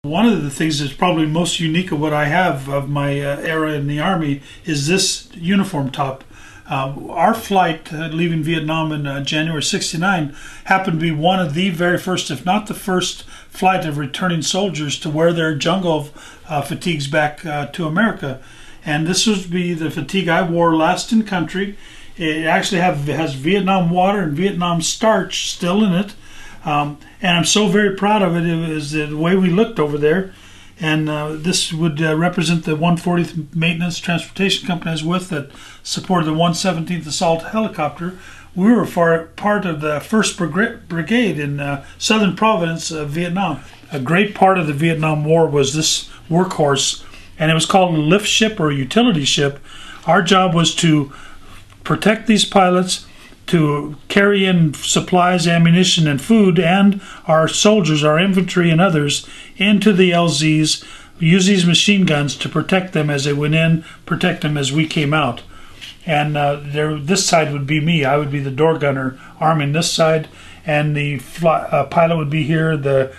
One of the things that's probably most unique of what I have of my era in the Army is this uniform top. Our flight leaving Vietnam in January '69 happened to be one of the very first, if not the first, flight of returning soldiers to wear their jungle fatigues back to America. And this would be the fatigue I wore last in country. It actually has Vietnam water and Vietnam starch still in it. And I'm so very proud of it. It was the way we looked over there. And this would represent the 140th Maintenance Transportation Company I was with that supported the 117th Assault Helicopter. We were part of the 1st Brigade in Southern Province of Vietnam. A great part of the Vietnam War was this workhorse, and it was called a lift ship or a utility ship. Our job was to protect these pilots, to carry in supplies, ammunition, and food, and our soldiers, our infantry and others, into the LZs, use these machine guns to protect them as they went in, protect them as we came out. And this side would be me. I would be the door gunner arming this side, and the pilot would be here, the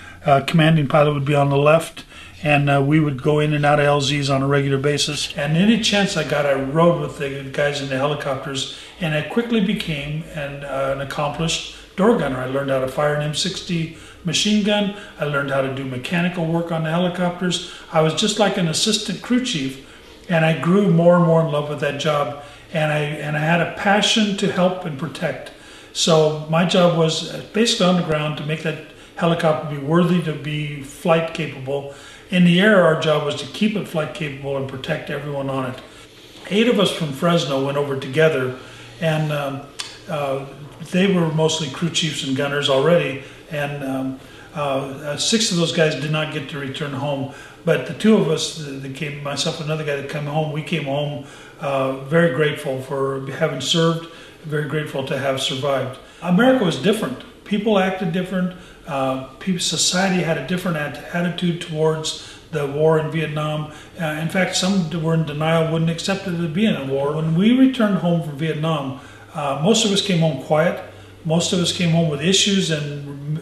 commanding pilot would be on the left, and we would go in and out of LZs on a regular basis. And any chance I got, I rode with the guys in the helicopters, and I quickly became an accomplished door gunner. I learned how to fire an M60 machine gun. I learned how to do mechanical work on the helicopters. I was just like an assistant crew chief, and I grew more and more in love with that job. And I had a passion to help and protect. So my job was basically on the ground to make that helicopter be worthy to be flight capable. In the air, our job was to keep it flight capable and protect everyone on it. 8 of us from Fresno went over together, and they were mostly crew chiefs and gunners already, and 6 of those guys did not get to return home. But the 2 of us that came, myself and another guy that came home, we came home very grateful for having served, very grateful to have survived. America was different. People acted different. Society had a different attitude towards the war in Vietnam. In fact, some were in denial, wouldn't accept it as being a war. When we returned home from Vietnam, most of us came home quiet. Most of us came home with issues and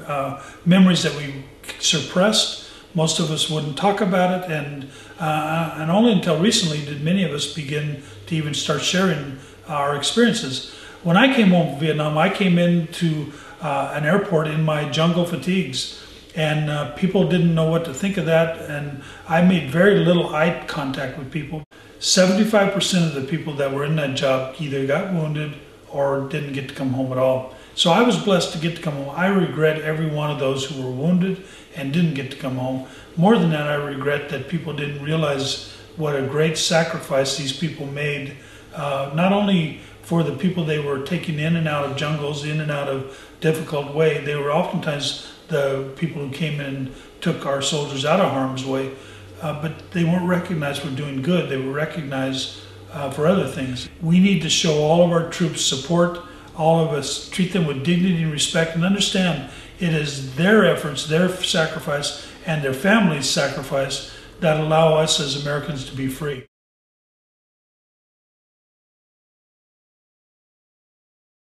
memories that we suppressed. Most of us wouldn't talk about it, and only until recently did many of us begin to even start sharing our experiences. When I came home from Vietnam, I came into an airport in my jungle fatigues, and people didn't know what to think of that, and I made very little eye contact with people. 75% of the people that were in that job either got wounded or didn't get to come home at all. So I was blessed to get to come home. I regret every one of those who were wounded and didn't get to come home. More than that, I regret that people didn't realize what a great sacrifice these people made, not only for the people they were taking in and out of jungles, in and out of difficult way. They were oftentimes the people who came in and took our soldiers out of harm's way, but they weren't recognized for doing good. They were recognized for other things. We need to show all of our troops support, all of us treat them with dignity and respect, and understand it is their efforts, their sacrifice, and their families' sacrifice that allow us as Americans to be free.